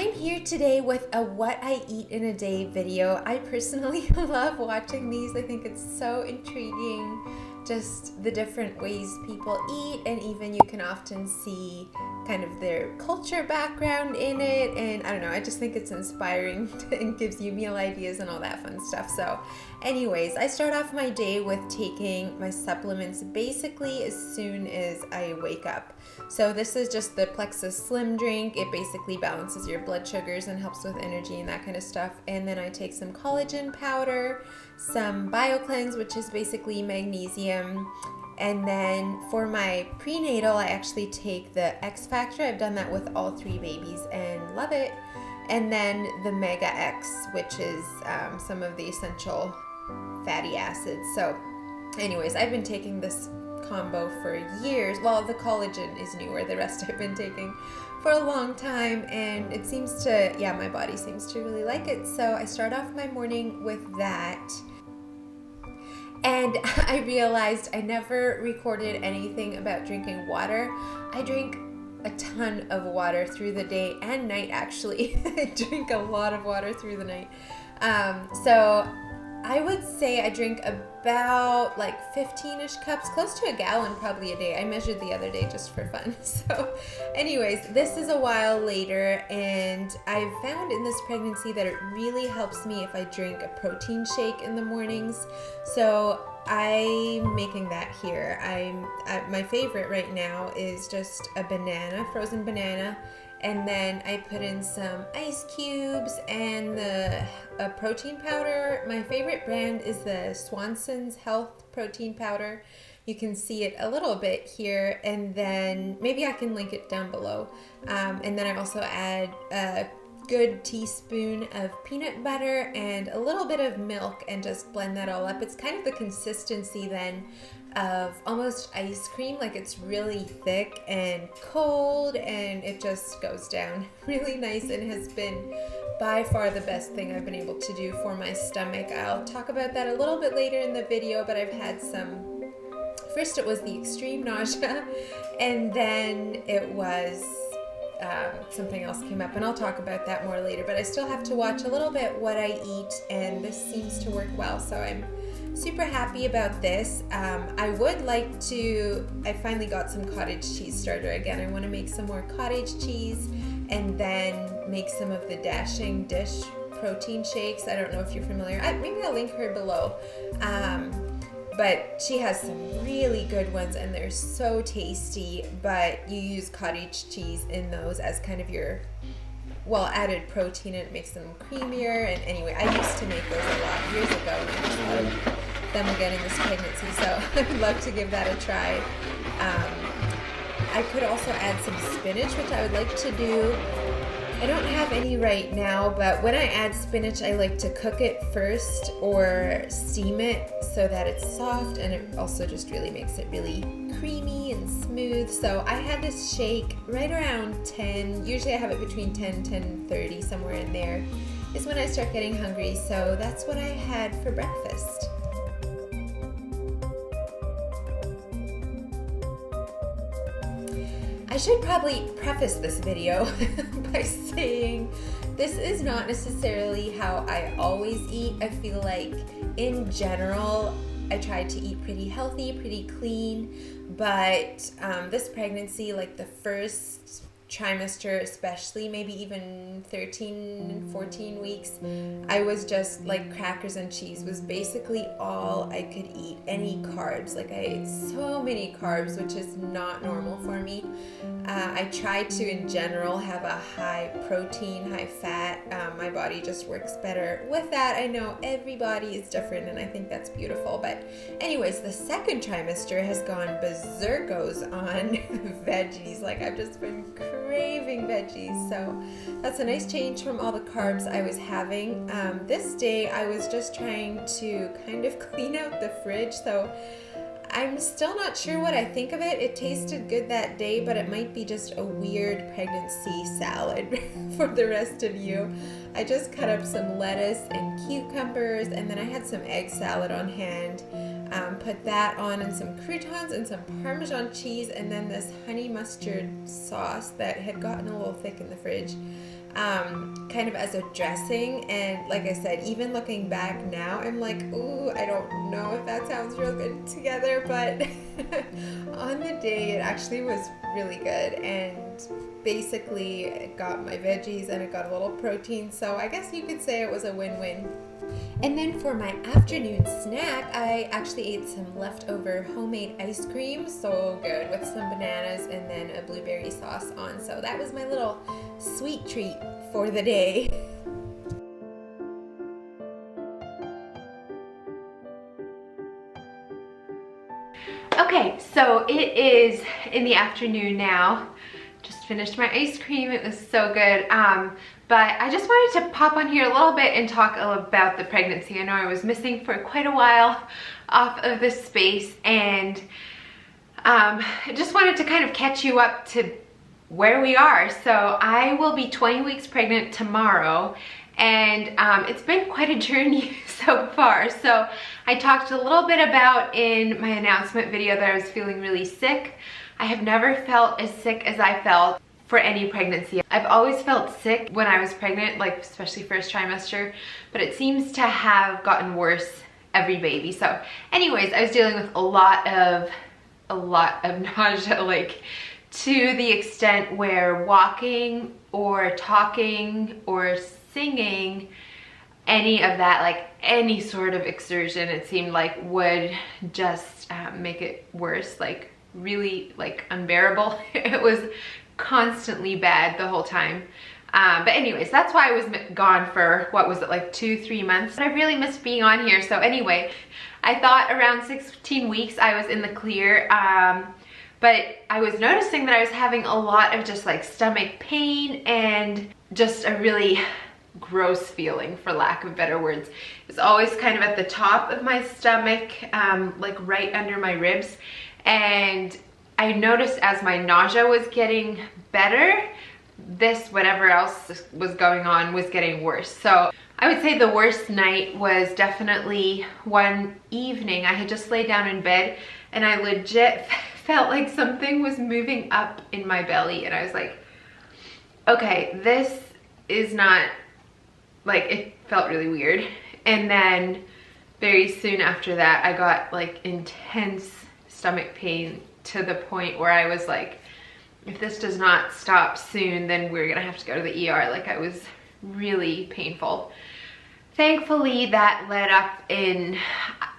I'm here today with a what I eat in a day video. I personally love watching these. I think it's so intriguing, just the different ways people eat, and even you can often see kind of their culture background in it. And I don't know, I just think it's inspiring and gives you meal ideas and all that fun stuff. So anyways, I start off my day with taking my supplements basically as soon as I wake up. So this is just the Plexus Slim drink. It basically balances your blood sugars and helps with energy and that kind of stuff. And then I take some collagen powder, some BioCleanse, which is basically magnesium. And then for my prenatal, I actually take the X Factor. I've done that with all three babies and love it. And then the Mega X, which is some of the essential fatty acids. So anyways, I've been taking this combo for years. Well, the collagen is newer. The rest I've been taking for a long time, and it seems to, my body seems to really like it. So I start off my morning with that. And I realized I never recorded anything about drinking water. I drink a ton of water through the day and night, actually. I drink a lot of water through the night. So I would say I drink about like 15-ish cups, close to a gallon probably a day. I measured the other day just for fun. So anyways, this is a while later, and I've found in this pregnancy that it really helps me if I drink a protein shake in the mornings. So I'm making that here. My favorite right now is just a banana, frozen banana. And then I put in some ice cubes and a protein powder. My favorite brand is the Swanson's Health protein powder. You can see it a little bit here, and then maybe I can link it down below. And then I also add a good teaspoon of peanut butter and a little bit of milk and just blend that all up. It's kind of the consistency then of almost ice cream, like it's really thick and cold, and it just goes down really nice and has been by far the best thing I've been able to do for my stomach. I'll talk about that a little bit later in the video, but I've had first it was the extreme nausea, and then it was something else came up, and I'll talk about that more later, but I still have to watch a little bit what I eat, and this seems to work well, so I'm super happy about this. I finally got some cottage cheese starter again. I want to make some more cottage cheese and then make some of the Dashing Dish protein shakes. I don't know if you're familiar. Maybe I'll link her below. But she has some really good ones, and they're so tasty, but you use cottage cheese in those as kind of your added protein, and it makes them creamier. And anyway, I used to make those a lot years ago, and I just thought of them again in this pregnancy, so I'd love to give that a try. I could also add some spinach, which I would like to do. I don't have any right now, but when I add spinach, I like to cook it first or steam it so that it's soft, and it also just really makes it really creamy and smooth. So I had this shake right around 10. Usually I have it between 10 and 10:30, somewhere in there is when I start getting hungry. So that's what I had for breakfast. I should probably preface this video by saying this is not necessarily how I always eat. I feel like in general, I try to eat pretty healthy, pretty clean, but this pregnancy, like the first trimester especially, maybe even 13, 14 weeks, I was just like crackers and cheese was basically all I could eat. Any carbs, like I ate so many carbs, which is not normal for me. I try to in general have a high protein, high fat. My body just works better with that. I know everybody is different, and I think that's beautiful. But anyways, the second trimester has gone berserkos on veggies. Like I've just been craving veggies, so that's a nice change from all the carbs I was having. This day I was just trying to kind of clean out the fridge, so I'm still not sure what I think of it. It tasted good that day, but it might be just a weird pregnancy salad for the rest of you. I just cut up some lettuce and cucumbers, and then I had some egg salad on hand. Put that on, and some croutons and some Parmesan cheese, and then this honey mustard sauce that had gotten a little thick in the fridge. kind of as a dressing. And like I said, even looking back now, I'm like, ooh, I don't know if that sounds real good together, but on the day it actually was really good, and basically it got my veggies and it got a little protein, so I guess you could say it was a win-win. And then for my afternoon snack, I actually ate some leftover homemade ice cream, so good, with some bananas and then a blueberry sauce on. So that was my little sweet treat for the day. Okay, so it is in the afternoon now. Just finished my ice cream, it was so good. But I just wanted to pop on here a little bit and talk about the pregnancy. I know I was missing for quite a while off of this space, and I just wanted to kind of catch you up to where we are. So I will be 20 weeks pregnant tomorrow, and it's been quite a journey so far. So I talked a little bit about in my announcement video that I was feeling really sick. I have never felt as sick as I felt for any pregnancy. I've always felt sick when I was pregnant, like especially first trimester, but it seems to have gotten worse every baby. So anyways, I was dealing with a lot of nausea, like to the extent where walking or talking or singing, any of that, like any sort of exertion, it seemed like would just make it worse, like really like unbearable. It was constantly bad the whole time. But anyways, that's why I was gone for, what was it, like 2-3 months. But I really missed being on here. So anyway, I thought around 16 weeks I was in the clear. But I was noticing that I was having a lot of just like stomach pain and just a really gross feeling, for lack of better words. It's always kind of at the top of my stomach, like right under my ribs. And I noticed as my nausea was getting better, this, whatever else was going on, was getting worse. So I would say the worst night was definitely one evening. I had just laid down in bed and I legit felt like something was moving up in my belly, and I was like, okay, this is not, like, it felt really weird. And then very soon after that, I got like intense stomach pain to the point where I was like, if this does not stop soon, then we're gonna have to go to the ER. Like, I was really painful. Thankfully, that let up in,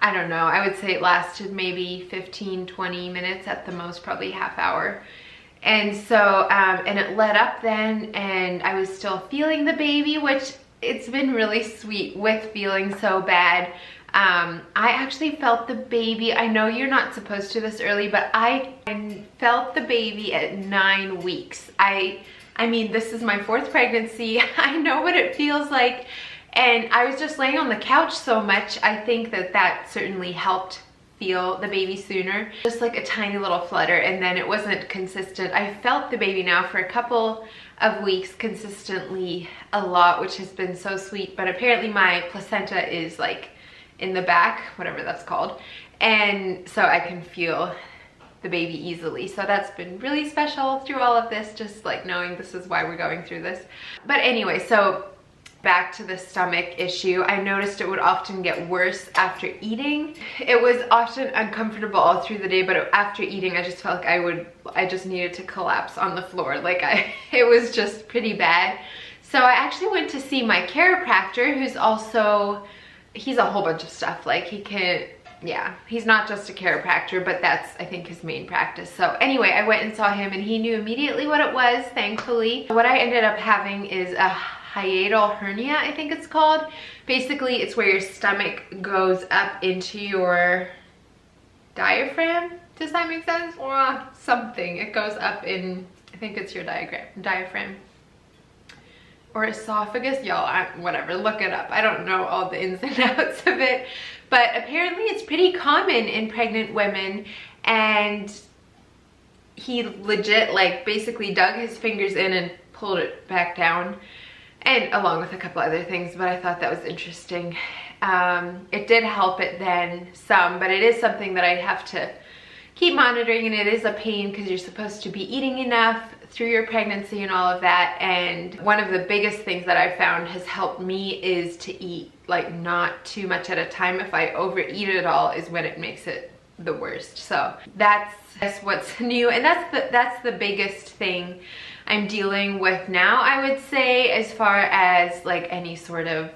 I don't know, I would say it lasted maybe 15-20 minutes at the most, probably half hour. And so, and it let up then, and I was still feeling the baby, which it's been really sweet with feeling so bad. I actually felt the baby, I know you're not supposed to this early, but I felt the baby at 9 weeks. I mean, this is my 4th pregnancy. I know what it feels like. And I was just laying on the couch so much, I think that that certainly helped feel the baby sooner. Just like a tiny little flutter, and then it wasn't consistent. I felt the baby now for a couple of weeks consistently a lot, which has been so sweet. But apparently my placenta is like in the back, whatever that's called. And so I can feel the baby easily. So that's been really special through all of this, just like knowing this is why we're going through this. But anyway, so back to the stomach issue. I noticed it would often get worse after eating. It was often uncomfortable all through the day, but after eating, I just felt like I just needed to collapse on the floor. Like it was just pretty bad. So I actually went to see my chiropractor, who's also, he's a whole bunch of stuff. Like he's not just a chiropractor, but that's, I think, his main practice. So anyway, I went and saw him and he knew immediately what it was, thankfully. What I ended up having is a hiatal hernia, I think it's called. Basically, it's where your stomach goes up into your diaphragm. Does that make sense? Or something. It goes up in, I think it's your diaphragm. Or esophagus, y'all, whatever, look it up. I don't know all the ins and outs of it, but apparently it's pretty common in pregnant women. And he legit, like, basically dug his fingers in and pulled it back down, and along with a couple other things, but I thought that was interesting. It did help it then some, but it is something that I'd have to keep monitoring, and it is a pain because you're supposed to be eating enough through your pregnancy and all of that. And one of the biggest things that I've found has helped me is to eat like not too much at a time. If I overeat at all is when it makes it the worst. So that's what's new, and that's the biggest thing I'm dealing with now, I would say, as far as like any sort of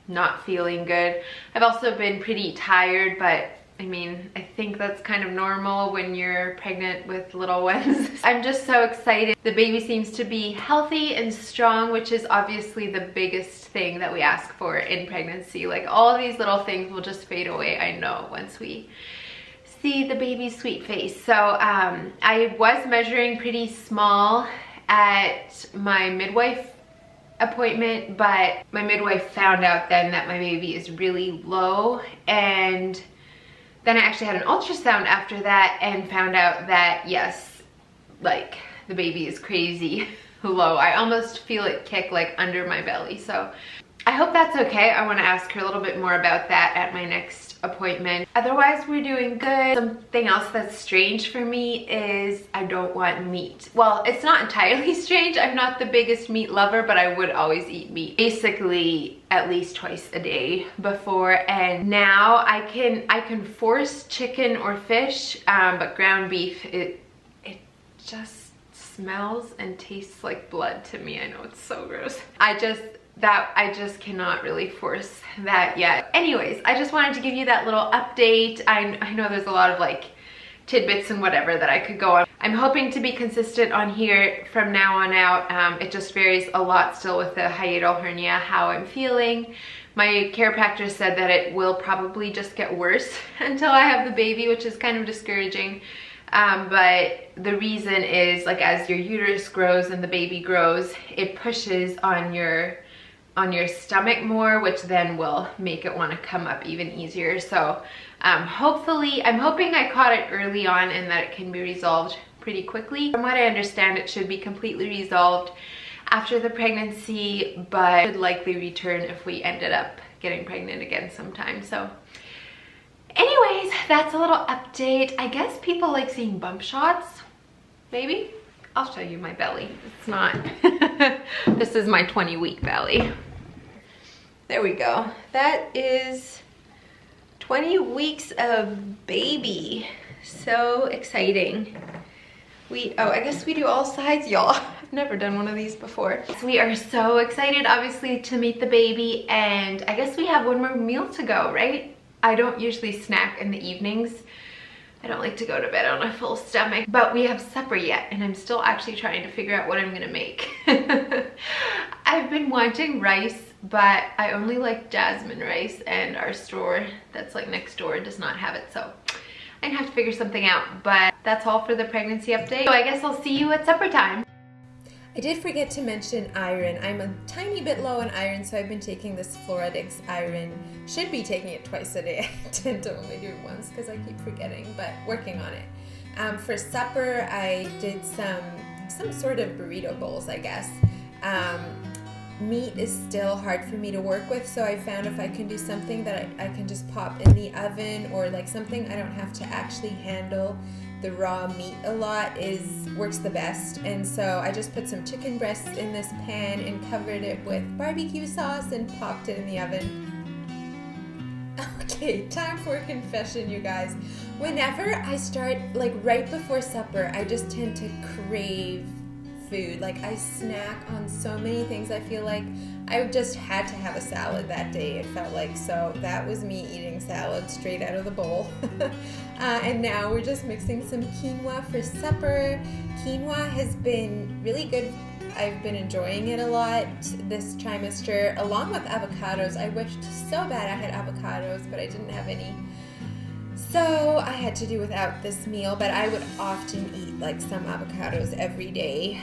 not feeling good. I've also been pretty tired, but I mean, I think that's kind of normal when you're pregnant with little ones. I'm just so excited. The baby seems to be healthy and strong, which is obviously the biggest thing that we ask for in pregnancy. Like, all of these little things will just fade away, I know, once we see the baby's sweet face. So I was measuring pretty small at my midwife appointment, but my midwife found out then that my baby is really low, and then I actually had an ultrasound after that and found out that yes, like the baby is crazy low. I almost feel it kick like under my belly. So I hope that's okay. I want to ask her a little bit more about that at my next appointment. Otherwise, we're doing good. Something else that's strange for me is I don't want meat. Well, it's not entirely strange. I'm not the biggest meat lover, but I would always eat meat. Basically, at least twice a day before, and now I can force chicken or fish, but ground beef, it just smells and tastes like blood to me. I know, it's so gross. I just cannot really force that yet. Anyways, I just wanted to give you that little update. I know there's a lot of like tidbits and whatever that I could go on. I'm hoping to be consistent on here from now on out. It just varies a lot still with the hiatal hernia, how I'm feeling. My chiropractor said that it will probably just get worse until I have the baby, which is kind of discouraging. But the reason is, like, as your uterus grows and the baby grows, it pushes on your stomach more, which then will make it want to come up even easier. So hopefully, I'm hoping I caught it early on and that it can be resolved pretty quickly. From what I understand, it should be completely resolved after the pregnancy, but should likely return if we ended up getting pregnant again sometime. So anyways, that's a little update. I guess people like seeing bump shots, maybe. I'll show you my belly. It's not, this is my 20-week belly. There we go. That is 20 weeks of baby. So exciting. I guess we do all sides, y'all. I've never done one of these before. So we are so excited, obviously, to meet the baby, and I guess we have one more meal to go, right? I don't usually snack in the evenings. I don't like to go to bed on a full stomach, but we have supper yet, and I'm still actually trying to figure out what I'm gonna make. I've been wanting rice, but I only like jasmine rice, and our store that's like next door does not have it, so I'm gonna have to figure something out. But that's all for the pregnancy update. So I guess I'll see you at supper time. I did forget to mention iron. I'm a tiny bit low on iron, so I've been taking this Floradix iron. Should be taking it twice a day. I tend to only do it once because I keep forgetting, but working on it. For supper, I did some sort of burrito bowls, I guess. Meat is still hard for me to work with, so I found if I can do something that I can just pop in the oven, or like something I don't have to actually handle the raw meat a lot, works the best. And so I just put some chicken breasts in this pan and covered it with barbecue sauce and popped it in the oven. Okay, time for a confession, you guys. Whenever I start, like right before supper, I just tend to crave food. Like, I snack on so many things. I feel like I just had to have a salad that day, it felt like. So that was me eating salad straight out of the bowl. And now we're just mixing some quinoa for supper. Quinoa has been really good. I've been enjoying it a lot this trimester, along with avocados. I wished so bad I had avocados, but I didn't have any. So I had to do without this meal, but I would often eat like some avocados every day,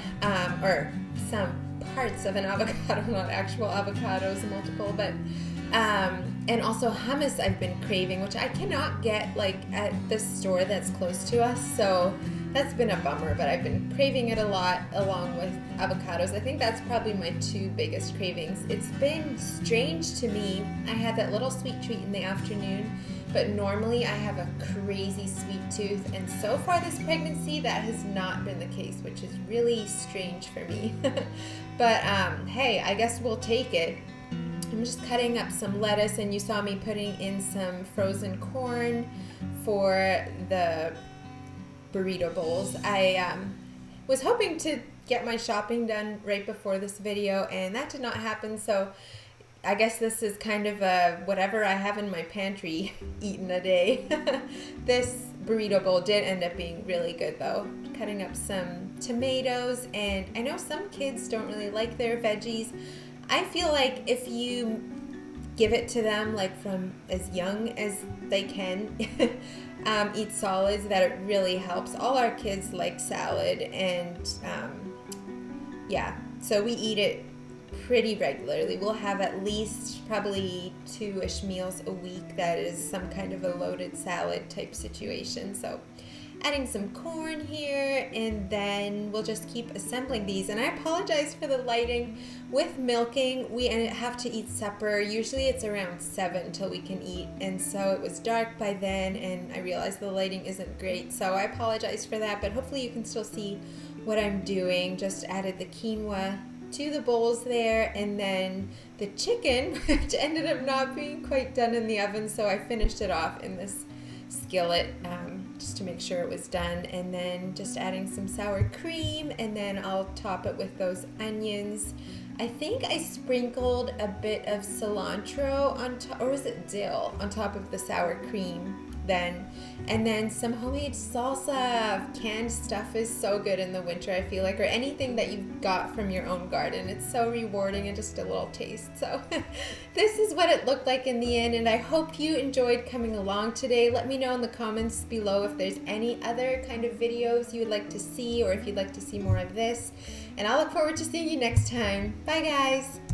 or some parts of an avocado, not actual avocados, multiple, but and also hummus I've been craving, which I cannot get like at the store that's close to us, so that's been a bummer, but I've been craving it a lot along with avocados. I think that's probably my two biggest cravings. It's been strange to me. I had that little sweet treat in the afternoon, but normally I have a crazy sweet tooth, and so far this pregnancy that has not been the case, which is really strange for me. But hey, I guess we'll take it. I'm just cutting up some lettuce, and you saw me putting in some frozen corn for the burrito bowls. I was hoping to get my shopping done right before this video, and that did not happen, so I guess this is kind of a whatever I have in my pantry eaten a day. This burrito bowl did end up being really good though. Cutting up some tomatoes, and I know some kids don't really like their veggies. I feel like if you give it to them like from as young as they can, eat solids, that it really helps. All our kids like salad, and yeah, so we eat it pretty regularly. We'll have at least probably 2-ish meals a week that is some kind of a loaded salad type situation. So adding some corn here, and then we'll just keep assembling these. And I apologize for the lighting. With milking, we have to eat supper. Usually it's around 7 till we can eat, and so it was dark by then, and I realized the lighting isn't great, so I apologize for that, but hopefully you can still see what I'm doing. Just added the quinoa to the bowls there, and then the chicken, which ended up not being quite done in the oven, so I finished it off in this skillet just to make sure it was done, and then just adding some sour cream, and then I'll top it with those onions. I think I sprinkled a bit of cilantro on top, or was it dill, on top of the sour cream then, and then some homemade salsa. Canned stuff is so good in the winter, I feel like, or anything that you've got from your own garden. It's so rewarding, and just a little taste. So this is what it looked like in the end, and I hope you enjoyed coming along today. Let me know in the comments below if there's any other kind of videos you would like to see, or if you'd like to see more of this, and I'll look forward to seeing you next time. Bye guys.